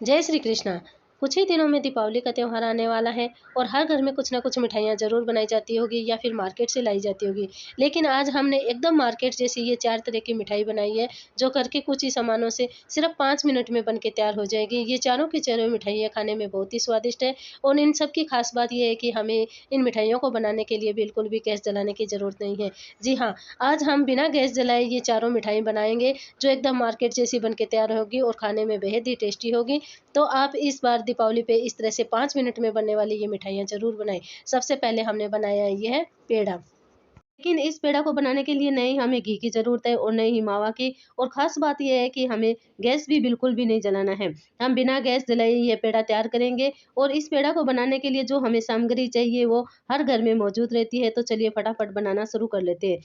जय श्री कृष्णा। कुछ ही दिनों में दीपावली का त्यौहार आने वाला है और हर घर में कुछ ना कुछ मिठाइयाँ ज़रूर बनाई जाती होगी या फिर मार्केट से लाई जाती होगी। लेकिन आज हमने एकदम मार्केट जैसी ये 4 तरह की मिठाई बनाई है, जो घर के कुछ ही सामानों से सिर्फ़ 5 मिनट में बन के तैयार हो जाएगी। ये चारों की चारों मिठाइयाँ खाने में बहुत ही स्वादिष्ट है और इन सब की ख़ास बात ये है कि हमें इन मिठाइयों को बनाने के लिए बिल्कुल भी गैस जलाने की ज़रूरत नहीं है। जी हाँ, आज हम बिना गैस जलाए ये चारों मिठाई बनाएँगे, जो एकदम मार्केट जैसी बन के तैयार होगी और खाने में बेहद ही टेस्टी होगी। तो आप इस बार दीपावली पे इस तरह से 5 मिनट में बनने वाली ये मिठाइयाँ ज़रूर बनाएँ। सबसे पहले हमने बनाया ये है पेड़ा। लेकिन इस पेड़ा को बनाने के लिए न ही हमें घी की ज़रूरत है और न ही मावा की, और ख़ास बात ये है कि हमें गैस भी बिल्कुल भी नहीं जलाना है। हम बिना गैस जलाए ये पेड़ा तैयार करेंगे और इस पेड़ा को बनाने के लिए जो हमें सामग्री चाहिए वो हर घर में मौजूद रहती है। तो चलिए फटाफट बनाना शुरू कर लेते हैं।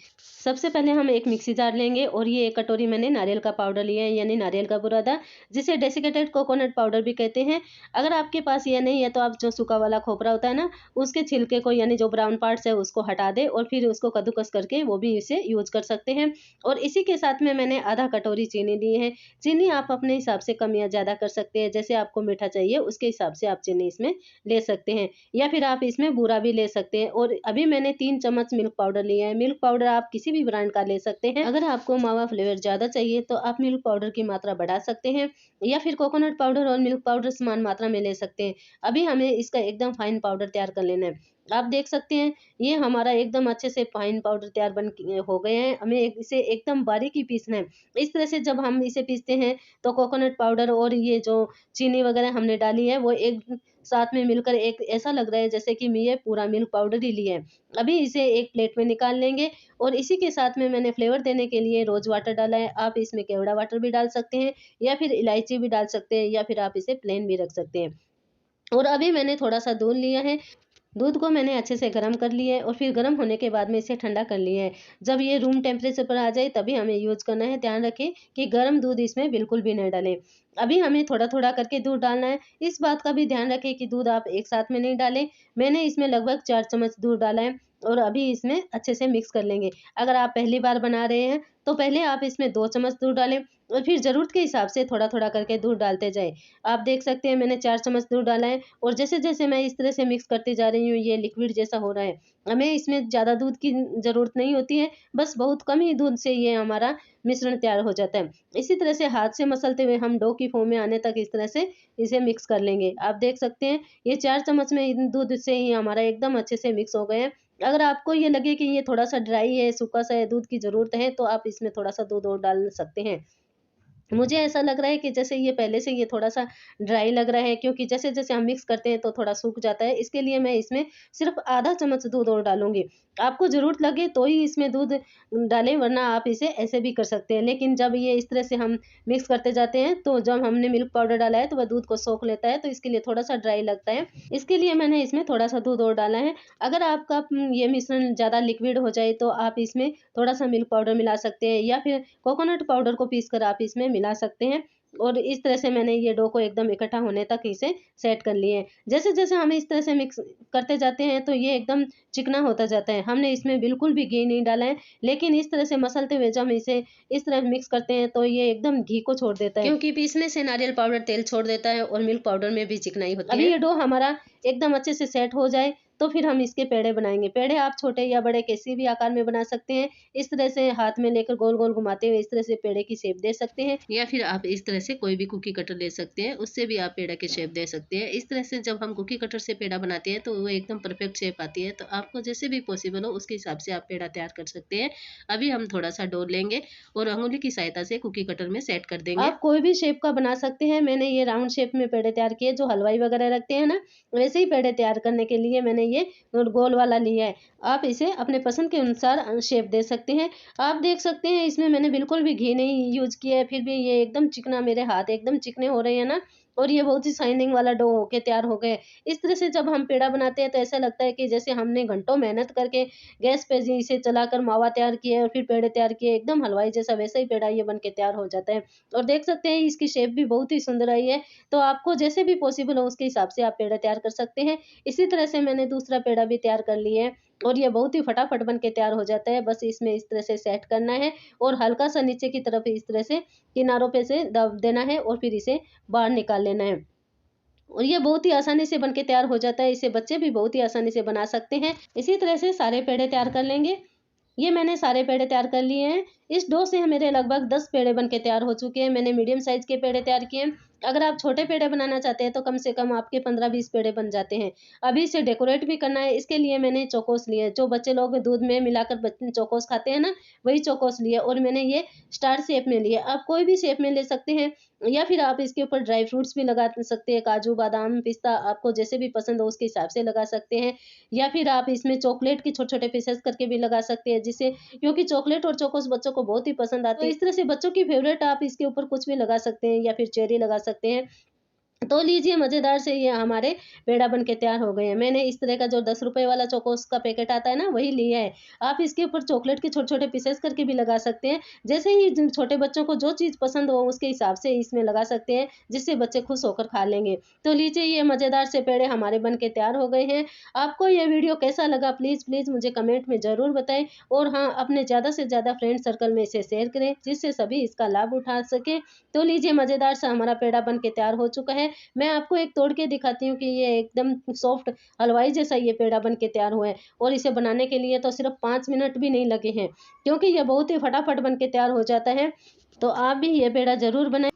सबसे पहले हम एक मिक्सी जार लेंगे और ये 1 कटोरी मैंने नारियल का पाउडर लिया है, यानी नारियल का बुरादा, जिसे डेसिकेटेड कोकोनट पाउडर भी कहते हैं। अगर आपके पास ये नहीं है तो आप जो सूखा वाला खोपरा होता है ना, उसके छिलके को, यानी जो ब्राउन पार्ट्स है उसको हटा दें और फिर उसको कद्दूकस करके वो भी इसे यूज़ कर सकते हैं। और इसी के साथ में मैंने आधा कटोरी चीनी ली है। चीनी आप अपने हिसाब से कम या ज़्यादा कर सकते हैं, जैसे आपको मीठा चाहिए उसके हिसाब से आप चीनी इसमें ले सकते हैं, या फिर आप इसमें बूरा भी ले सकते हैं। और अभी मैंने 3 चम्मच मिल्क पाउडर लिया है। मिल्क पाउडर आप किसी भी ब्रांड का ले सकते हैं। अगर आपको मावा फ्लेवर ज़्यादा चाहिए तो आप मिल्क पाउडर की मात्रा बढ़ा सकते हैं, या फिर कोकोनट पाउडर और मिल्क पाउडर समान मात्रा में ले सकते हैं। अभी हमें इसका एकदम फाइन पाउडर तैयार कर लेना है। आप देख सकते हैं ये हमारा एकदम अच्छे से फाइन पाउडर तैयार हो गए हैं। हमें इसे एकदम बारीक ही पीसना है। इस तरह से जब हम इसे पीसते हैं तो कोकोनट पाउडर और ये जो चीनी वगैरह हमने डाली है वो एक साथ में मिलकर एक ऐसा लग रहा है जैसे कि ये पूरा मिल्क पाउडर ही लिया है। अभी इसे एक प्लेट में निकाल लेंगे और इसी के साथ में मैंने फ्लेवर देने के लिए रोज़ वाटर डाला है। आप इसमें केवड़ा वाटर भी डाल सकते हैं, या फिर इलायची भी डाल सकते हैं, या फिर आप इसे प्लेन भी रख सकते हैं। और अभी मैंने थोड़ा-सा दूध लिया है। दूध को मैंने अच्छे से गर्म कर लिया है और फिर गर्म होने के बाद में इसे ठंडा कर लिया है। जब ये रूम टेम्परेचर पर आ जाए तभी हमें यूज़ करना है। ध्यान रखें कि गर्म दूध इसमें बिल्कुल भी नहीं डालें। अभी हमें थोड़ा-थोड़ा करके दूध डालना है। इस बात का भी ध्यान रखें कि दूध आप एक साथ में नहीं डालें। मैंने इसमें लगभग 4 चम्मच दूध डाला है और अभी इसमें अच्छे से मिक्स कर लेंगे। अगर आप पहली बार बना रहे हैं तो पहले आप इसमें 2 चम्मच दूध डालें और फिर ज़रूरत के हिसाब से थोड़ा-थोड़ा करके दूध डालते जाएँ। आप देख सकते हैं मैंने 4 चम्मच दूध डाला है और जैसे-जैसे मैं इस तरह से मिक्स करती जा रही हूँ ये लिक्विड जैसा हो रहा है। हमें इसमें ज़्यादा दूध की ज़रूरत नहीं होती है, बस बहुत कम ही दूध से ये हमारा मिश्रण तैयार हो जाता है। इसी तरह से हाथ से मसलते हुए हम डो की फॉर्म में आने तक इस तरह से इसे मिक्स कर लेंगे। आप देख सकते हैं ये 4 चम्मच में इन दूध से ही हमारा एकदम अच्छे से मिक्स हो गए हैं। अगर आपको ये लगे कि ये थोड़ा-सा ड्राई है, सूखा-सा है, दूध की ज़रूरत है, तो आप इसमें थोड़ा-सा दूध और डाल सकते हैं। मुझे ऐसा लग रहा है कि जैसे ये पहले से ये थोड़ा-सा ड्राई लग रहा है, क्योंकि जैसे-जैसे हम मिक्स करते हैं तो थोड़ा सूख जाता है। इसके लिए मैं इसमें सिर्फ़ आधा चम्मच दूध और डालूँगी। आपको ज़रूरत लगे तो ही इसमें दूध डालें, वरना आप इसे ऐसे भी कर सकते हैं। लेकिन जब ये इस तरह से हम मिक्स करते जाते हैं तो जब हमने मिल्क पाउडर डाला है तो वह दूध को सोख लेता है, तो इसके लिए थोड़ा-सा ड्राई लगता है। इसके लिए मैंने इसमें थोड़ा-सा दूध और डाला है। अगर आपका ये मिश्रण ज़्यादा लिक्विड हो जाए तो आप इसमें थोड़ा-सा मिल्क पाउडर मिला सकते हैं, या फिर कोकोनट पाउडर को पीस कर आप इसमें मिला सकते हैं। और इस तरह से मैंने ये डो को एकदम इकट्ठा होने तक इसे सेट कर लिए हैं। जैसे-जैसे हम इस तरह से मिक्स करते जाते हैं तो ये एकदम चिकना होता जाता है। हमने इसमें बिल्कुल भी घी नहीं डाला है, लेकिन इस तरह से मसलते हुए जब हम इसे इस तरह मिक्स करते हैं तो ये एकदम घी को छोड़ देता है, क्योंकि पीसने से नारियल पाउडर तेल छोड़ देता है और मिल्क पाउडर में भी चिकनाई होती है। अभी ये डो हमारा एकदम अच्छे से सेट हो जाए तो फिर हम इसके पेड़े बनाएँगे। पेड़े आप छोटे या बड़े किसी भी आकार में बना सकते हैं। इस तरह से हाथ में लेकर गोल-गोल घुमाते हुए इस तरह से पेड़े की शेप दे सकते हैं, या फिर आप इस तरह से कोई भी कुकी कटर ले सकते हैं, उससे भी आप पेड़ा की शेप दे सकते हैं। इस तरह से जब हम कुकी कटर से पेड़ा बनाते हैं तो वो एकदम परफेक्ट शेप आती है। तो आपको जैसे भी पॉसिबल हो उसके हिसाब से आप पेड़ा तैयार कर सकते हैं। अभी हम थोड़ा-सा डो लेंगे और अंगुली की सहायता से कुकी कटर में सेट कर देंगे। आप कोई भी शेप का बना सकते हैं। मैंने ये राउंड शेप में पेड़े तैयार किए, जो हलवाई वगैरह रखते हैं ना, वैसे ही पेड़े तैयार करने के लिए मैंने ये गोल वाला लिया है। आप इसे अपने पसंद के अनुसार शेप दे सकते हैं। आप देख सकते हैं इसमें मैंने बिल्कुल भी घी नहीं यूज़ किया है, फिर भी ये एकदम चिकना, मेरे हाथ एकदम चिकने हो रहे हैं ना, और ये बहुत ही शाइनिंग वाला डो होके तैयार हो गए। इस तरह से जब हम पेड़ा बनाते हैं तो ऐसा लगता है कि जैसे हमने घंटों मेहनत करके गैस पे जी इसे चलाकर मावा तैयार किया है और फिर पेड़े तैयार किए, एकदम हलवाई जैसा वैसा ही पेड़ा ये बन के तैयार हो जाता है। और देख सकते हैं इसकी शेप भी बहुत ही सुंदर आई है। तो आपको जैसे भी पॉसिबल हो उसके हिसाब से आप पेड़ा तैयार कर सकते हैं। इसी तरह से मैंने दूसरा पेड़ा भी तैयार कर लिए हैं और ये बहुत ही फटाफट बन के तैयार हो जाता है। बस इसमें इस तरह से सेट करना है और हल्का सा नीचे की तरफ इस तरह से किनारों पे से दब देना है और फिर इसे बाहर निकाल लेना है। और ये बहुत ही आसानी से बनके तैयार हो जाता है। इसे बच्चे भी बहुत ही आसानी से बना सकते हैं। इसी तरह से सारे पेड़े तैयार कर लेंगे। ये मैंने सारे पेड़े तैयार कर लिए हैं। इस डो से मेरे लगभग 10 पेड़े बनके तैयार हो चुके हैं। मैंने मीडियम साइज़ के पेड़े तैयार किए हैं। अगर आप छोटे पेड़े बनाना चाहते हैं तो कम से कम आपके 15-20 पेड़े बन जाते हैं। अभी इसे डेकोरेट भी करना है, इसके लिए मैंने चोकोस लिए हैं। जो बच्चे लोग दूध में मिलाकर चोकोस खाते हैं ना, वही चोकोस लिए और मैंने ये स्टार शेप में लिए। आप कोई भी शेप में ले सकते हैं या फिर आप इसके ऊपर ड्राई फ्रूट्स भी लगा सकते हैं, काजू, बादाम, पिस्ता आपको जैसे भी पसंद हो उसके हिसाब से लगा सकते हैं। या फिर आप इसमें चॉकलेट के छोटे-छोटे पीसेस करके भी लगा सकते हैं, जिससे क्योंकि चॉकलेट और चोकोस बच्चों को बहुत ही पसंद आती है। तो इस तरह से बच्चों की फेवरेट आप इसके ऊपर कुछ भी लगा सकते हैं या फिर चेरी लगा सकते हैं। तो लीजिए मज़ेदार से ये हमारे पेड़ा बन के तैयार हो गए हैं। मैंने इस तरह का जो 10 रुपए वाला चोकोस का पैकेट आता है ना, वही लिया है। आप इसके ऊपर चॉकलेट के छोटे-छोटे पीसेस करके भी लगा सकते हैं। जैसे ही जिन छोटे बच्चों को जो चीज़ पसंद हो उसके हिसाब से इसमें लगा सकते हैं, जिससे बच्चे खुश होकर खा लेंगे। तो लीजिए ये मज़ेदार से पेड़े हमारे बन के तैयार हो गए हैं। आपको ये वीडियो कैसा लगा प्लीज़ मुझे कमेंट में ज़रूर बताएँ और हाँ, अपने ज़्यादा से ज़्यादा फ्रेंड सर्कल में इसे शेयर करें, जिससे सभी इसका लाभ उठा सकें। तो लीजिए मज़ेदार सा हमारा पेड़ा बन के तैयार हो चुका है। मैं आपको एक तोड़ के दिखाती हूँ कि ये एकदम सॉफ्ट हलवाई जैसा ये पेड़ा बन के तैयार हुआ है और इसे बनाने के लिए तो सिर्फ 5 मिनट भी नहीं लगे हैं, क्योंकि ये बहुत ही फटाफट बन के तैयार हो जाता है। तो आप भी ये पेड़ा ज़रूर बनाएँ।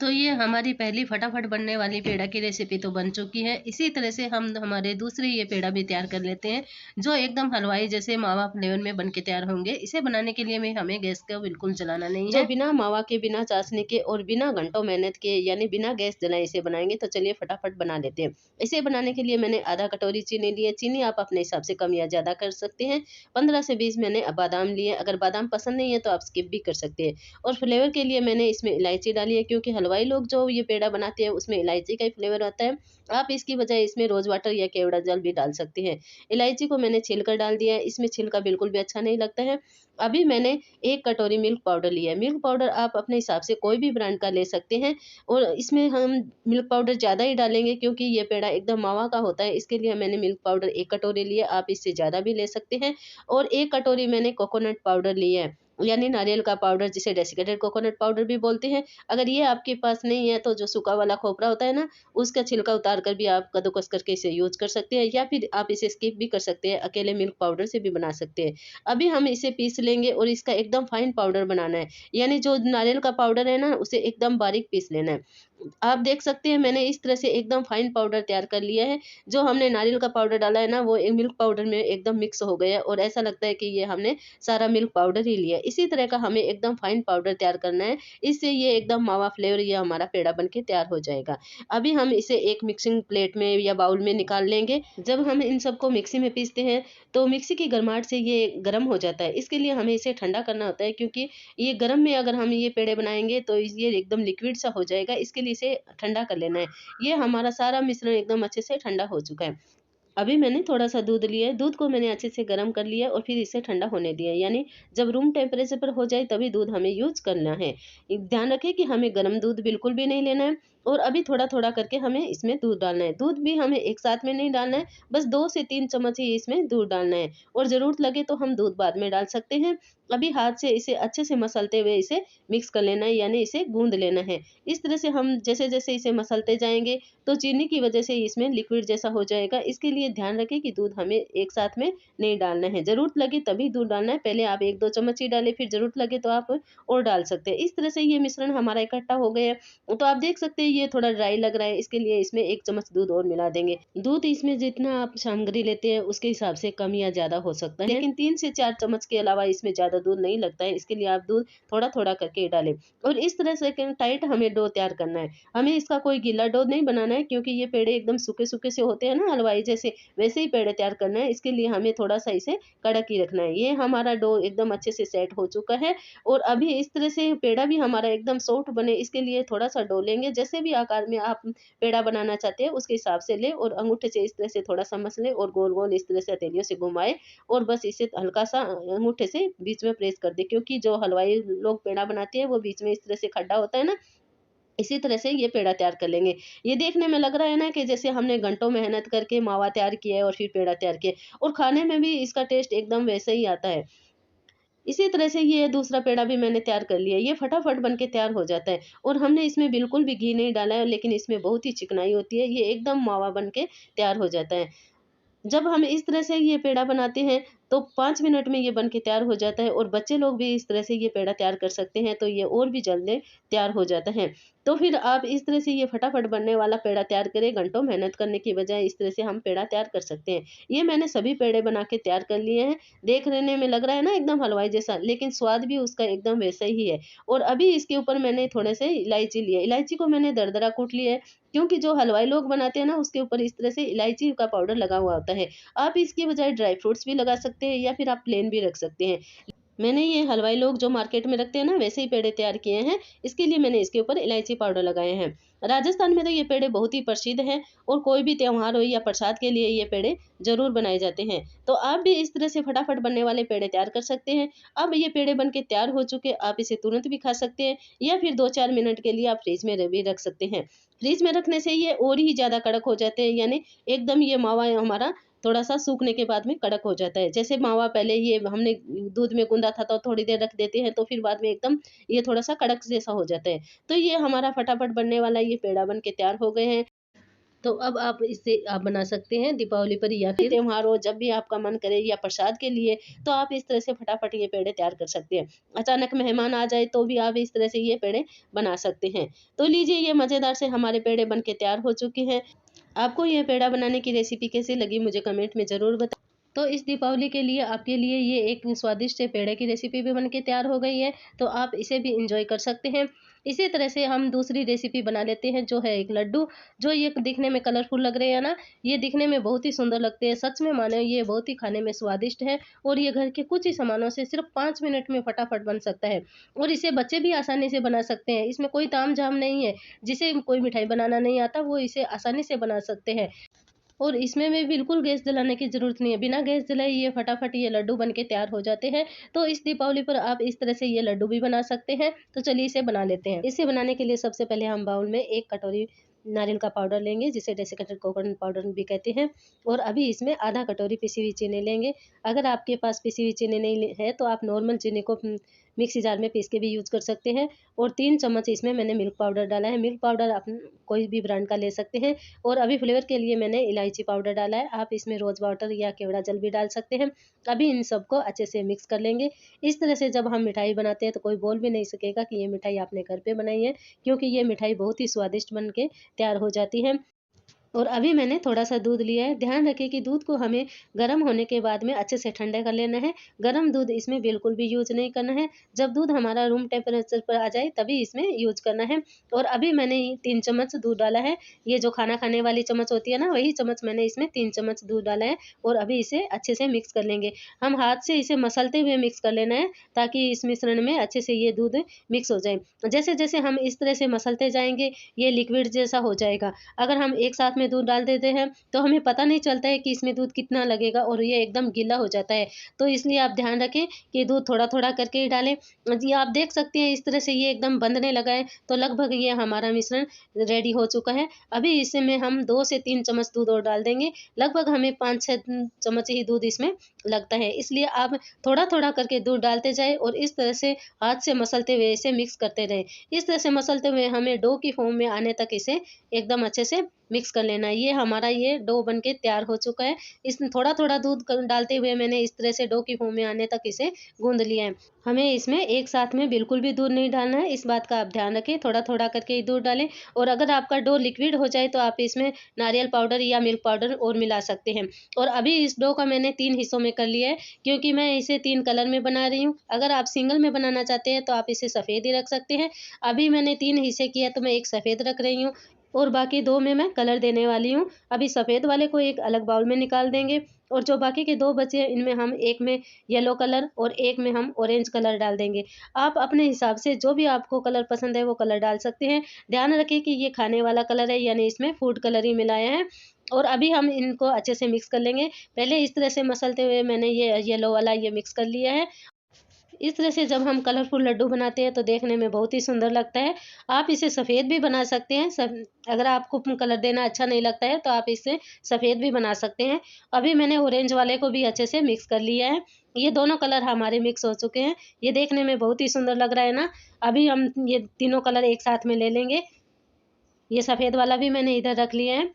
तो ये हमारी पहली फटाफट बनने वाली पेड़ा की रेसिपी तो बन चुकी है। इसी तरह से हम हमारे दूसरे ये पेड़ा भी तैयार कर लेते हैं, जो एकदम हलवाई जैसे मावा फ्लेवर में बन के तैयार होंगे। इसे बनाने के लिए में हमें गैस का बिल्कुल जलाना नहीं है। जो बिना मावा के, बिना चाशनी के और बिना घंटों मेहनत के यानी बिना गैस जलाए इसे बनाएंगे। तो चलिए फटाफट बना लेते हैं। इसे बनाने के लिए मैंने आधा कटोरी चीनी ली है। चीनी आप अपने हिसाब से कम या ज़्यादा कर सकते हैं। 15 से 20 मैंने बादाम लिए। अगर बादाम पसंद नहीं है तो आप स्किप भी कर सकते हैं। और फ्लेवर के लिए मैंने इसमें इलायची डाली है, क्योंकि हलवाई लोग जो ये पेड़ा बनाते हैं उसमें इलायची का ही फ्लेवर आता है। आप इसकी बजाय इसमें रोज़ वाटर या केवड़ा जल भी डाल सकते हैं। इलायची को मैंने छीलकर डाल दिया है, इसमें छिलका बिल्कुल भी अच्छा नहीं लगता है। अभी मैंने 1 कटोरी मिल्क पाउडर लिया है। मिल्क पाउडर आप अपने हिसाब से कोई भी ब्रांड का ले सकते हैं और इसमें हम मिल्क पाउडर ज़्यादा ही डालेंगे, क्योंकि ये पेड़ा एकदम मावा का होता है। इसके लिए मैंने मिल्क पाउडर 1 कटोरी लिया, आप इससे ज़्यादा भी ले सकते हैं। और 1 कटोरी मैंने कोकोनट पाउडर लिया है, यानी नारियल का पाउडर, जिसे डेसिकेटेड कोकोनट पाउडर भी बोलते हैं। अगर ये आपके पास नहीं है तो जो सूखा वाला खोपरा होता है ना, उसका छिलका उतार कर भी आप कद्दूकस करके इसे यूज़ कर सकते हैं या फिर आप इसे स्किप भी कर सकते हैं, अकेले मिल्क पाउडर से भी बना सकते हैं। अभी हम इसे पीस लेंगे और इसका एकदम फाइन पाउडर बनाना है, यानी जो नारियल का पाउडर है ना, उसे एकदम बारीक पीस लेना है। आप देख सकते हैं मैंने इस तरह से एकदम फाइन पाउडर तैयार कर लिया है। जो हमने नारियल का पाउडर डाला है ना, वो मिल्क पाउडर में एकदम मिक्स हो गया है और ऐसा लगता है कि ये हमने सारा मिल्क पाउडर ही लिया है। इसी तरह का हमें एकदम फाइन पाउडर तैयार करना है, इससे ये एकदम मावा फ्लेवर ये हमारा पेड़ा बन के तैयार हो जाएगा। अभी हम इसे एक मिक्सिंग प्लेट में या बाउल में निकाल लेंगे। जब हम इन सबको मिक्सी में पीसते हैं तो मिक्सी की गरमाहट से ये गर्म हो जाता है। इसके लिए हमें इसे ठंडा करना होता है, क्योंकि ये गर्म में अगर हम ये पेड़े बनाएँगे तो ये एकदम लिक्विड सा हो जाएगा। इसके लिए इसे ठंडा कर लेना है। ये हमारा सारा मिश्रण एकदम अच्छे से ठंडा हो चुका है। अभी मैंने थोड़ा-सा दूध लिया है, दूध को मैंने अच्छे से गरम कर लिया और फिर इसे ठंडा होने दिया, यानी जब रूम टेम्परेचर पर हो जाए तभी दूध हमें यूज़ करना है। ध्यान रखें कि हमें गरम दूध बिल्कुल भी नहीं लेना है और अभी थोड़ा-थोड़ा करके हमें इसमें दूध डालना है। दूध भी हमें एक साथ में नहीं डालना है, बस 2 से 3 चम्मच ही इसमें दूध डालना है और ज़रूरत लगे तो हम दूध बाद में डाल सकते हैं। अभी हाथ से इसे अच्छे से मसलते हुए इसे मिक्स कर लेना है, यानी इसे गूँध लेना है। इस तरह से हम जैसे-जैसे इसे मसलते जाएँगे तो चीनी की वजह से इसमें लिक्विड जैसा हो जाएगा। इसके लिए ध्यान रखें कि दूध हमें एक साथ में नहीं डालना है। ज़रूरत लगे तभी दूध डालना है। पहले आप 1-2 चम्मच ही डालें, फिर ज़रूरत लगे तो आप और डाल सकते हैं। इस तरह से ये मिश्रण हमारा इकट्ठा हो गया है। तो आप देख सकते हैं ये थोड़ा ड्राई लग रहा है, इसके लिए इसमें 1 चम्मच दूध और मिला देंगे। दूध इसमें जितना आप सामग्री लेते हैं उसके हिसाब से कम या ज़्यादा हो सकता है, लेकिन 3 से 4 चम्मच के अलावा इसमें ज़्यादा दूध नहीं लगता है। इसके लिए आप दूध थोड़ा-थोड़ा करके डालें और इस तरह से टाइट हमें डो तैयार करना है। हमें इसका कोई गीला डो नहीं बनाना है, क्योंकि ये पेड़े एकदम सूखे-सूखे से होते हैं ना हलवाई जैसे, वैसे ही पेड़े तैयार करना है। इसके लिए हमें थोड़ा-सा इसे कड़क ही रखना है। ये हमारा डो एकदम अच्छे से सेट हो चुका है और अभी इस तरह से पेड़ा भी हमारा एकदम सॉफ्ट बने, इसके लिए थोड़ा-सा डो लेंगे। जैसे भी आकार में आप पेड़ा बनाना चाहते हैं उसके हिसाब से लें और अंगूठे से इस तरह से थोड़ा-सा मसलें और गोल-गोल इस तरह से हथेलियों से घुमाएँ और बस इसे हल्का-सा अंगूठे से बीच में प्रेस कर दें, क्योंकि जो हलवाई लोग पेड़ा बनाते हैं वो बीच में इस तरह से खड्डा होता है ना, इसी तरह से ये पेड़ा तैयार कर लेंगे। ये देखने में लग रहा है ना कि जैसे हमने घंटों मेहनत करके मावा तैयार किया है और फिर पेड़ा तैयार किया है, और खाने में भी इसका टेस्ट एकदम वैसे ही आता है। इसी तरह से ये दूसरा पेड़ा भी मैंने तैयार कर लिया। ये फटाफट बन के तैयार हो जाता है, और हमने इसमें बिल्कुल भी घी नहीं डाला है, लेकिन इसमें बहुत ही चिकनाई होती है। ये एकदम मावा बन के तैयार हो जाता है। जब हम इस तरह से ये पेड़ा बनाते हैं, तो 5 मिनट में ये बन के तैयार हो जाता है, और बच्चे लोग भी इस तरह से ये पेड़ा तैयार कर सकते हैं, तो ये और भी जल्दी तैयार हो जाता है। तो फिर आप इस तरह से ये फटाफट बनने वाला पेड़ा तैयार करें, घंटों मेहनत करने की बजाय इस तरह से हम पेड़ा तैयार कर सकते हैं। ये मैंने सभी पेड़े बना के तैयार कर लिए हैं। देखने में लग रहा है ना एकदम हलवाई जैसा, लेकिन स्वाद भी उसका एकदम वैसा ही है। और अभी इसके ऊपर मैंने थोड़े से इलायची लिए। इलायची को मैंने दरदरा कूट लिया है, क्योंकि जो हलवाई लोग बनाते हैं ना, उसके ऊपर इस तरह से इलायची का पाउडर लगा हुआ होता है। आप इसकी बजाय ड्राई फ्रूट्स भी लगा सकते हैं, या फिर आप प्लेन भी रख सकते हैं। मैंने ये हलवाई लोग जो मार्केट में रखते हैं ना, वैसे ही पेड़े तैयार किए हैं। इसके लिए मैंने इसके ऊपर इलायची पाउडर लगाए हैं। राजस्थान में तो ये पेड़े बहुत ही प्रसिद्ध हैं, और कोई भी त्योहार हो या प्रसाद के लिए ये पेड़े ज़रूर बनाए जाते हैं। तो आप भी इस तरह से फटाफट बनने वाले पेड़े तैयार कर सकते हैं। अब ये पेड़े बन के तैयार हो चुके, आप इसे तुरंत भी खा सकते हैं, या फिर 2-4 मिनट के लिए आप फ्रिज में भी रख सकते हैं। फ्रिज में रखने से ये और ही ज़्यादा कड़क हो जाते हैं, यानी एकदम ये मावा हमारा थोड़ा-सा सूखने के बाद में कड़क हो जाता है। जैसे मावा पहले ये हमने दूध में गूँधा था, तो थोड़ी देर रख देते हैं, तो फिर बाद में एकदम ये थोड़ा-सा कड़क जैसा हो जाता है। तो ये हमारा फटाफट बनने वाला ये पेड़ा बन के तैयार हो गए हैं। तो अब आप इसे आप बना सकते हैं दीपावली पर, या फिर त्योहार हो, जब भी आपका मन करे, या प्रसाद के लिए, तो आप इस तरह से फटाफट ये पेड़े तैयार कर सकते हैं। अचानक मेहमान आ जाए, तो भी आप इस तरह से ये पेड़े बना सकते हैं। तो लीजिए, ये मज़ेदार से हमारे पेड़े बन के तैयार हो चुके हैं। आपको ये पेड़ा बनाने की रेसिपी कैसी लगी, मुझे कमेंट में ज़रूर बताएँ। तो इस दीपावली के लिए आपके लिए ये एक स्वादिष्ट से पेड़े की रेसिपी भी बन के तैयार हो गई है, तो आप इसे भी एंजॉय कर सकते हैं। इसी तरह से हम दूसरी रेसिपी बना लेते हैं, जो है एक लड्डू। जो ये दिखने में कलरफुल लग रहे हैं ना, ये दिखने में बहुत ही सुंदर लगते हैं। सच में माने, ये बहुत ही खाने में स्वादिष्ट है, और ये घर के कुछ ही सामानों से सिर्फ 5 मिनट में फटाफट बन सकता है, और इसे बच्चे भी आसानी से बना सकते हैं। इसमें कोई ताम-झाम नहीं है। जिसे कोई मिठाई बनाना नहीं आता, वो इसे आसानी से बना सकते हैं। और इसमें भी बिल्कुल गैस जलाने की ज़रूरत नहीं है। बिना गैस जलाए ये फटाफट ये लड्डू बन के तैयार हो जाते हैं। तो इस दीपावली पर आप इस तरह से ये लड्डू भी बना सकते हैं। तो चलिए इसे बना लेते हैं। इसे बनाने के लिए सबसे पहले हम बाउल में 1 कटोरी नारियल का पाउडर लेंगे, जिसे डेसिकेटेड कोकोनट पाउडर भी कहते हैं। और अभी इसमें आधा कटोरी पिसी हुई चीनी लेंगे। अगर आपके पास पिसी हुई चीनी नहीं है, तो आप नॉर्मल चीनी को मिक्सी जार में पीस के भी यूज़ कर सकते हैं। और 3 चम्मच इसमें मैंने मिल्क पाउडर डाला है। मिल्क पाउडर आप कोई भी ब्रांड का ले सकते हैं। और अभी फ्लेवर के लिए मैंने इलायची पाउडर डाला है। आप इसमें रोज़ वाटर या केवड़ा जल भी डाल सकते हैं। अभी इन सबको अच्छे से मिक्स कर लेंगे। इस तरह से जब हम मिठाई बनाते हैं, तो कोई बोल भी नहीं सकेगा कि ये मिठाई आपने घर पे बनाई है, क्योंकि ये मिठाई बहुत ही स्वादिष्ट बन के तैयार हो जाती है। और अभी मैंने थोड़ा-सा दूध लिया है। ध्यान रखें कि दूध को हमें गर्म होने के बाद में अच्छे से ठंडा कर लेना है। गर्म दूध इसमें बिल्कुल भी यूज़ नहीं करना है। जब दूध हमारा रूम टेम्परेचर पर आ जाए, तभी इसमें यूज़ करना है। और अभी मैंने 3 चम्मच दूध डाला है। ये जो खाना खाने वाली चम्मच होती है ना, वही चम्मच मैंने इसमें 3 चम्मच दूध डाला है। और अभी इसे अच्छे से मिक्स कर लेंगे। हम हाथ से इसे मसलते हुए मिक्स कर लेना है, ताकि इस मिश्रण में अच्छे से ये दूध मिक्स हो जाए। जैसे-जैसे हम इस तरह से मसलते जाएँगे, ये लिक्विड जैसा हो जाएगा। अगर हम एक साथ में दूध डाल देते हैं, तो हमें पता नहीं चलता है कि इसमें दूध कितना लगेगा, और ये एकदम गीला हो जाता है। तो इसलिए आप ध्यान रखें कि दूध थोड़ा-थोड़ा करके ही डालें। जी, आप देख सकते हैं इस तरह से ये एकदम बंधने लगा है, तो लगभग ये हमारा मिश्रण रेडी हो चुका है। अभी इसमें हम 2 से 3 चम्मच दूध और डाल देंगे। लगभग हमें 5-6 चम्मच ही दूध इसमें लगता है। इसलिए आप थोड़ा-थोड़ा करके दूध डालते जाएँ, और इस तरह से हाथ से मसलते हुए इसे मिक्स करते रहें। इस तरह से मसलते हुए हमें डो की फ़ॉर्म में आने तक इसे एकदम अच्छे से मिक्स कर लेना है। ये हमारा ये डो बन के तैयार हो चुका है। इसमें थोड़ा-थोड़ा दूध डालते हुए मैंने इस तरह से डो की फ़ॉर्म में आने तक इसे गूँध लिया है। हमें इसमें एक साथ में बिल्कुल भी दूध नहीं डालना है, इस बात का आप ध्यान रखें। थोड़ा-थोड़ा करके ही दूध डालें। और अगर आपका डो लिक्विड हो जाए, तो आप इसमें नारियल पाउडर या मिल्क पाउडर और मिला सकते हैं। और अभी इस डो का मैंने 3 हिस्सों में कर लिया है, क्योंकि मैं इसे 3 कलर में बना रही हूँ। अगर आप सिंगल में बनाना चाहते हैं, तो आप इसे सफ़ेद ही रख सकते हैं। अभी मैंने 3 हिस्से किए हैं, तो मैं एक सफ़ेद रख रही हूँ, और बाकी 2 में मैं कलर देने वाली हूँ। अभी सफ़ेद वाले को एक अलग बाउल में निकाल देंगे, और जो बाकी के 2 बचे हैं, इनमें हम एक में येलो कलर और एक में हम ऑरेंज कलर डाल देंगे। आप अपने हिसाब से जो भी आपको कलर पसंद है, वो कलर डाल सकते हैं। ध्यान रखें कि ये खाने वाला कलर है, यानी इसमें फूड कलर ही मिलाया है। और अभी हम इनको अच्छे से मिक्स कर लेंगे। पहले इस तरह से मसलते हुए मैंने ये येलो वाला ये मिक्स कर लिया है। इस तरह से जब हम कलरफुल लड्डू बनाते हैं तो देखने में बहुत ही सुंदर लगता है। आप इसे सफ़ेद भी बना सकते हैं, सब अगर आपको कलर देना अच्छा नहीं लगता है तो आप इसे सफ़ेद भी बना सकते हैं। अभी मैंने ऑरेंज वाले को भी अच्छे से मिक्स कर लिया है। ये दोनों कलर हमारे मिक्स हो चुके हैं। ये देखने में बहुत ही सुंदर लग रहा है ना? अभी हम ये तीनों कलर एक साथ में ले लेंगे। ये सफ़ेद वाला भी मैंने इधर रख लिया है।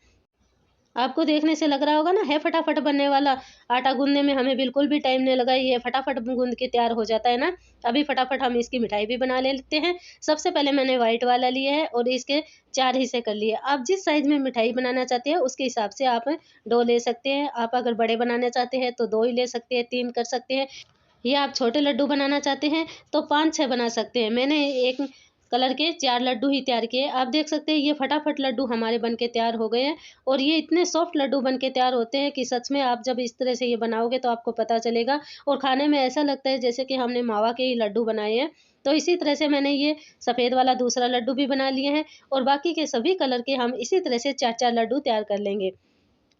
आपको देखने से लग रहा होगा ना, है फटाफट बनने वाला। आटा गूँथने में हमें बिल्कुल भी टाइम नहीं लगा, ये फटाफट गूँथ के तैयार हो जाता है ना। अभी फटाफट हम इसकी मिठाई भी बना लेते हैं। सबसे पहले मैंने व्हाइट वाला लिया है और इसके 4 हिस्से कर लिए। आप जिस साइज़ में मिठाई बनाना चाहते हैं उसके हिसाब से आप डो ले सकते हैं। आप अगर बड़े बनाना चाहते हैं तो 2 ही ले सकते हैं, 3 कर सकते हैं। या आप छोटे लड्डू बनाना चाहते हैं तो 5-6 बना सकते हैं। मैंने एक कलर के 4 लड्डू ही तैयार किए। आप देख सकते हैं ये फटाफट लड्डू हमारे बन के तैयार हो गए हैं और ये इतने सॉफ्ट लड्डू बन के तैयार होते हैं कि सच में आप जब इस तरह से ये बनाओगे तो आपको पता चलेगा और खाने में ऐसा लगता है जैसे कि हमने मावा के ही लड्डू बनाए हैं। तो इसी तरह से मैंने ये सफ़ेद वाला दूसरा लड्डू भी बना लिए हैं और बाकी के सभी कलर के हम इसी तरह से 4-4 लड्डू तैयार कर लेंगे।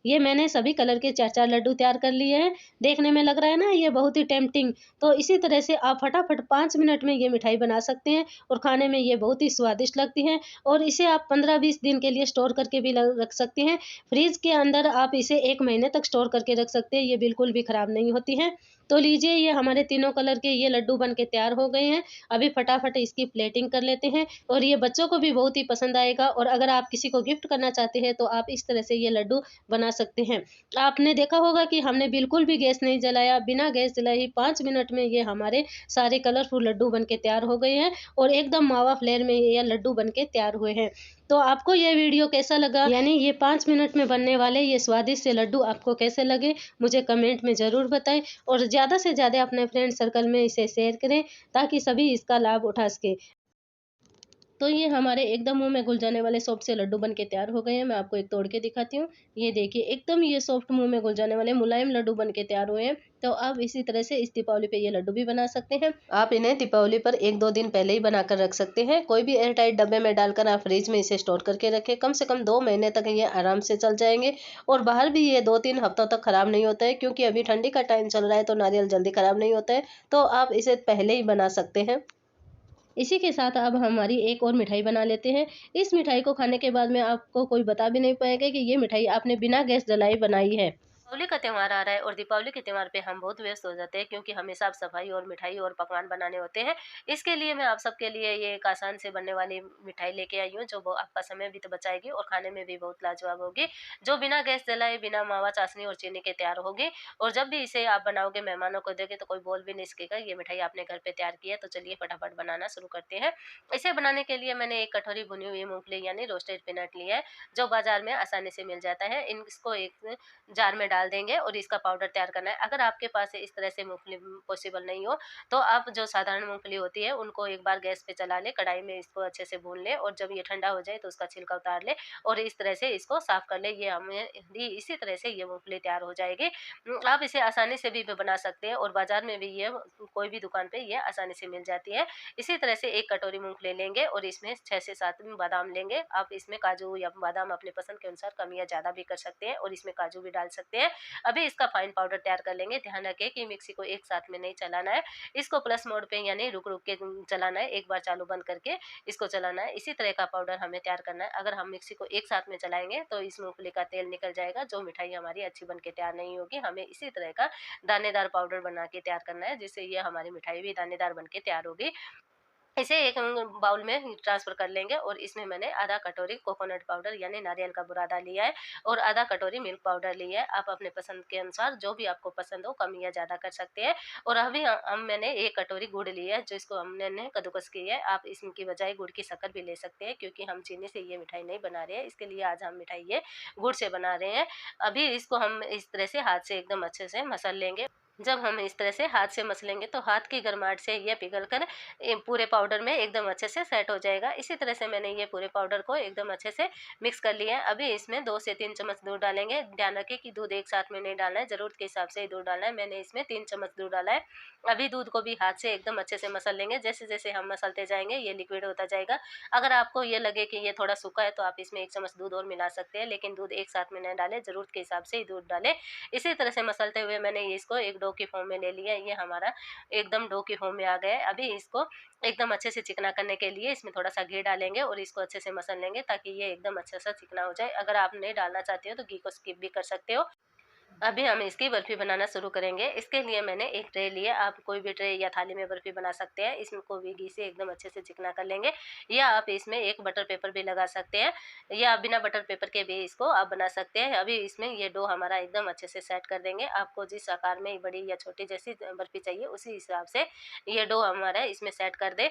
ये मैंने सभी कलर के 4-4 लड्डू तैयार कर लिए हैं। देखने में लग रहा है ना ये बहुत ही टेम्प्टिंग। तो इसी तरह से आप फटाफट 5 मिनट में ये मिठाई बना सकते हैं और खाने में ये बहुत ही स्वादिष्ट लगती है और इसे आप 15-20 दिन के लिए स्टोर करके भी ल रख सकते हैं। फ्रिज के अंदर आप इसे 1 महीने तक स्टोर करके रख सकते हैं, ये बिल्कुल भी खराब नहीं होती हैं। तो लीजिए ये हमारे तीनों कलर के ये लड्डू बन के तैयार हो गए हैं। अभी फटाफट इसकी प्लेटिंग कर लेते हैं और ये बच्चों को भी बहुत ही पसंद आएगा और अगर आप किसी को गिफ्ट करना चाहते हैं तो आप इस तरह से ये लड्डू बना सकते हैं। आपने देखा होगा कि हमने बिल्कुल भी गैस नहीं जलाया, बिना गैस जलाए ही 5 मिनट में ये हमारे सारे कलरफुल लड्डू बन के तैयार हो गए हैं और एकदम मावा फ्लेवर में ये लड्डू बन के तैयार हुए हैं। तो आपको ये वीडियो कैसा लगा? यानी ये 5 मिनट में बनने वाले ये स्वादिष्ट से लड्डू आपको कैसे लगे? मुझे कमेंट में ज़रूर बताएँ और ज़्यादा से ज़्यादा अपने फ्रेंड सर्कल में इसे शेयर करें ताकि सभी इसका लाभ उठा सकें। तो ये हमारे एकदम मुँह में घुल जाने वाले सॉफ्ट से लड्डू बन के तैयार हो गए हैं। मैं आपको एक तोड़ के दिखाती हूँ। ये देखिए एकदम ये सॉफ्ट मुँह में घुल जाने वाले मुलायम लड्डू बन के तैयार हुए हैं। तो आप इसी तरह से इस दीपावली पे ये लड्डू भी बना सकते हैं। आप इन्हें दीपावली पर 1-2 दिन पहले ही बनाकर रख सकते हैं। कोई भी एयर टाइट डब्बे में डालकर आप फ्रिज में इसे स्टोर करके रखें। कम से कम 2 महीने तक ये आराम से चल जाएँगे और बाहर भी ये 2-3 हफ्तों तक खराब नहीं होता है क्योंकि अभी ठंडी का टाइम चल रहा है तो नारियल जल्दी खराब नहीं होता है। तो आप इसे पहले ही बना सकते हैं। इसी के साथ अब हमारी एक और मिठाई बना लेते हैं। इस मिठाई को खाने के बाद में आपको कोई बता भी नहीं पाएगा कि ये मिठाई आपने बिना गैस जलाए बनाई है। दीपावली का त्योहार आ रहा है और दीपावली के त्योहार पे हम बहुत व्यस्त हो जाते हैं क्योंकि हमें साफ सफाई और मिठाई और पकवान बनाने होते हैं। इसके लिए मैं आप सबके लिए ये एक आसान से बनने वाली मिठाई लेके आई हूँ जो आपका समय भी तो बचाएगी और खाने में भी बहुत लाजवाब होगी, जो बिना गैस जलाए, बिना मावा, चाशनी और चीनी के तैयार होगी। और जब भी इसे आप बनाओगे, मेहमानों को दोगे तो कोई बोल भी नहीं सकेगा ये मिठाई आपने घर पे तैयार की है। तो चलिए फटाफट बनाना शुरू करते हैं। इसे बनाने के लिए मैंने एक कटोरी भुनी हुई मूंगफली यानी रोस्टेड पीनट लिया है, जो बाजार में आसानी से मिल जाता है। इसको एक जार में डाल देंगे और इसका पाउडर तैयार करना है। अगर आपके पास इस तरह से मूंगफली पॉसिबल नहीं हो तो आप जो साधारण मूंगफली होती है उनको एक बार गैस पे चला ले, कढ़ाई में इसको अच्छे से भून ले और जब ये ठंडा हो जाए तो उसका छिलका उतार ले और इस तरह से इसको साफ कर ले। ये हमें इसी तरह से ये मूंगफली तैयार हो जाएगी। आप इसे आसानी से भी बना सकते हैं और बाजार में भी ये कोई भी दुकान पे ये आसानी से मिल जाती है। इसी तरह से एक कटोरी मूंगफली लेंगे और इसमें 6 से 7 बादाम लेंगे। आप इसमें काजू या बादाम अपने पसंद के अनुसार कम या ज़्यादा भी कर सकते हैं और इसमें काजू भी डाल सकते हैं। अभी इसका फाइन पाउडर तैयार कर लेंगे। ध्यान रखें कि मिक्सी को एक साथ में नहीं चलाना है, इसको प्लस मोड पे यानी रुक रुक के चलाना है, एक बार चालू बंद करके इसको चलाना है। इसी तरह का पाउडर हमें तैयार करना है। अगर हम मिक्सी को एक साथ में चलाएंगे तो इस मूंगफली का तेल निकल जाएगा, जो मिठाई हमारी अच्छी बन के तैयार नहीं होगी। हमें इसी तरह का दानेदार पाउडर बना के तैयार करना है, जिससे ये हमारी मिठाई भी दानेदार बन के तैयार होगी। इसे एक बाउल में ट्रांसफ़र कर लेंगे और इसमें मैंने आधा कटोरी कोकोनट पाउडर यानी नारियल का बुरादा लिया है और आधा कटोरी मिल्क पाउडर लिया है। आप अपने पसंद के अनुसार जो भी आपको पसंद हो कम या ज़्यादा कर सकते हैं। और अभी हम मैंने 1 कटोरी गुड़ लिया है, जो इसको हमने कद्दूकस किया है। आप इसकी बजाय गुड़ की शक्कर भी ले सकते हैं क्योंकि हम चीनी से ये मिठाई नहीं बना रहे हैं, इसके लिए आज हम मिठाई ये गुड़ से बना रहे हैं। अभी इसको हम इस तरह से हाथ से एकदम अच्छे से मसल लेंगे। जब हम इस तरह से हाथ से मसलेंगे तो हाथ की गर्माहट से ये पिघल कर पूरे पाउडर में एकदम अच्छे से सेट हो जाएगा। इसी तरह से मैंने ये पूरे पाउडर को एकदम अच्छे से मिक्स कर लिया है। अभी इसमें 2 से 3 चम्मच दूध डालेंगे। ध्यान रखें कि दूध एक साथ में नहीं डालना है, ज़रूरत के हिसाब से ही दूध डालना है। मैंने इसमें 3 चम्मच दूध डाला है। अभी दूध को भी हाथ से एकदम अच्छे से मसल लेंगे। जैसे-जैसे हम मसलते जाएँगे ये लिक्विड होता जाएगा। अगर आपको ये लगे कि ये थोड़ा सूखा है तो आप इसमें 1 चम्मच दूध और मिला सकते हैं, लेकिन दूध एक साथ में नहीं डालें, ज़रूरत के हिसाब से ही दूध डालें। इसी तरह से मसलते हुए मैंने इसको एक डो डो की फॉर्म में ले लिया है। ये हमारा एकदम डो की फॉर्म में आ गया है। अभी इसको एकदम अच्छे से चिकना करने के लिए इसमें थोड़ा-सा घी डालेंगे और इसको अच्छे से मसल लेंगे ताकि ये एकदम अच्छा-सा चिकना हो जाए। अगर आप नहीं डालना चाहते हो तो घी को स्किप भी कर सकते हो। अभी हम इसकी बर्फ़ी बनाना शुरू करेंगे। इसके लिए मैंने एक ट्रे लिया, आप कोई भी ट्रे या थाली में बर्फ़ी बना सकते हैं। इसको भी घी से एकदम अच्छे से चिकना कर लेंगे, या आप इसमें एक बटर पेपर भी लगा सकते हैं, या बिना बटर पेपर के भी इसको आप बना सकते हैं। अभी इसमें ये डो हमारा एकदम अच्छे से सेट कर देंगे। आपको जिस आकार में बड़ी या छोटी जैसी बर्फ़ी चाहिए उसी हिसाब से ये डो हमारा इसमें सेट कर दें।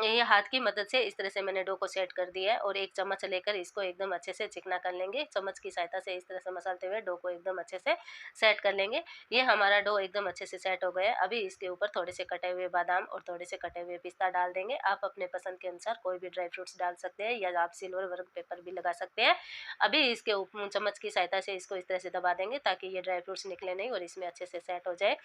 ये हाथ की मदद से इस तरह से मैंने डो को सेट कर दिया है और एक चम्मच लेकर इसको एकदम अच्छे से चिकना कर लेंगे। चम्मच की सहायता से इस तरह से मसलते हुए डो को एकदम अच्छे से सेट कर लेंगे। ये हमारा डो एकदम अच्छे से सेट हो गया है। अभी इसके ऊपर थोड़े से कटे हुए बादाम और थोड़े से कटे हुए पिस्ता डाल देंगे। आप अपने पसंद के अनुसार कोई भी ड्राई फ्रूट्स डाल सकते हैं, या आप सिल्वर वर्क पेपर भी लगा सकते हैं। अभी इसके चम्मच की सहायता से इसको इस तरह से दबा देंगे ताकि ये ड्राई फ्रूट्स निकले नहीं और इसमें अच्छे से सेट हो जाए।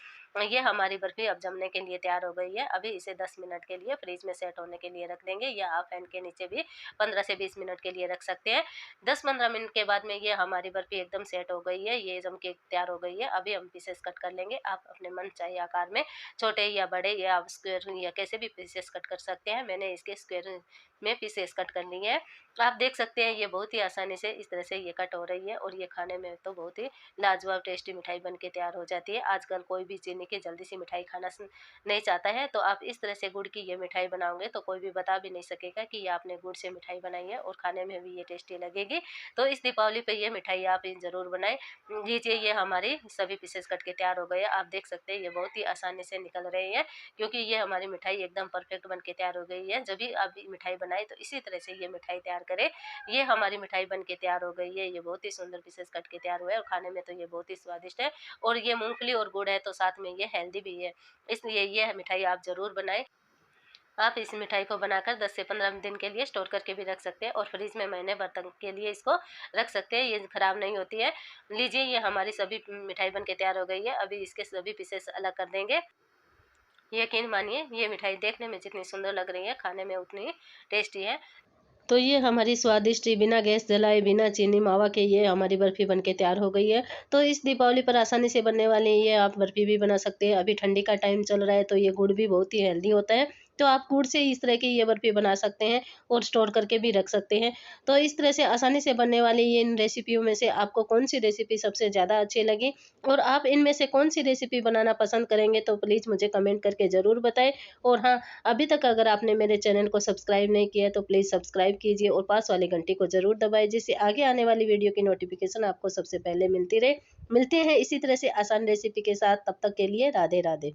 ये हमारी बर्फी अब जमने के लिए तैयार हो गई है। अभी इसे 10 मिनट के लिए फ्रिज में सेट होने के लिए रख देंगे, या आप फैन के नीचे भी 15 से 20 मिनट के लिए रख सकते हैं। 10-15 मिनट के बाद में ये हमारी बर्फी एकदम सेट हो गई है, ये जम के तैयार हो गई है। अभी हम पीसेस कट कर लेंगे। आप अपने मन चाहे आकार में छोटे या बड़े या आप स्क्वायर या कैसे भी पीसेस कट कर सकते हैं। मैंने इसके स्क्वायर में पीसेस कट कर लिए हैं। आप देख सकते हैं ये बहुत ही आसानी से इस तरह से ये कट हो रही है, और ये खाने में तो बहुत ही लाजवाब टेस्टी मिठाई बन के तैयार हो जाती है। आजकल कोई भी चीनी की जल्दी सी मिठाई खाना नहीं चाहता है, तो आप इस तरह से गुड़ की ये मिठाई बनाओगे तो कोई भी बता भी नहीं सकेगा कि ये आपने गुड़ से मिठाई बनाई है, और खाने में भी ये टेस्टी लगेगी। तो इस दीपावली पे ये मिठाई आप ज़रूर बनाएं। लीजिए, ये हमारी सभी पीसेस कट के तैयार हो गए हैं। आप देख सकते हैं ये बहुत ही आसानी से निकल रही है, क्योंकि ये हमारी मिठाई एकदम परफेक्ट बन के तैयार हो गई है। जब भी आप मिठाई बनाए तो इसी तरह से ये मिठाई तैयार करें। ये हमारी मिठाई बन के तैयार हो गई है। ये बहुत ही सुंदर पीसेस कट के तैयार हुए है, और खाने में तो ये बहुत ही स्वादिष्ट है। और ये मूंगफली और गुड़ है तो साथ में ये हेल्दी भी है, इसलिए ये मिठाई आप ज़रूर बनाएं। आप इस मिठाई को बनाकर 10 से 15 दिन के लिए स्टोर करके भी रख सकते हैं, और फ्रिज में महीने भर तक के लिए इसको रख सकते हैं, ये खराब नहीं होती है। लीजिए, ये हमारी सभी मिठाई बन के तैयार हो गई है। अभी इसके सभी पीसेस अलग कर देंगे। यकीन मानिए, ये मिठाई देखने में जितनी सुंदर लग रही है, खाने में उतनी टेस्टी है। तो ये हमारी स्वादिष्ट बिना गैस जलाए, बिना चीनी मावा के ये हमारी बर्फ़ी बन के तैयार हो गई है। तो इस दीपावली पर आसानी से बनने वाली ये आप बर्फ़ी भी बना सकते हैं। अभी ठंडी का टाइम चल रहा है तो ये गुड़ भी बहुत ही हेल्दी होता है। तो आप गुड़ से इस तरह की ये बर्फ़ी बना सकते हैं और स्टोर करके भी रख सकते हैं। तो इस तरह से आसानी से बनने वाली ये इन रेसिपियों में से आपको कौन-सी रेसिपी सबसे ज़्यादा अच्छी लगी, और आप इनमें से कौन-सी रेसिपी बनाना पसंद करेंगे, तो प्लीज़ मुझे कमेंट करके ज़रूर बताएँ। और हाँ, अभी तक अगर आपने मेरे चैनल को सब्सक्राइब नहीं किया है तो प्लीज़ सब्सक्राइब कीजिए और पास वाली घंटी को ज़रूर दबाएँ, जिससे आगे आने वाली वीडियो की नोटिफ़िकेशन आपको सबसे पहले मिलती रहे। मिलते हैं इसी तरह से आसान रेसिपी के साथ, तब तक के लिए राधे राधे।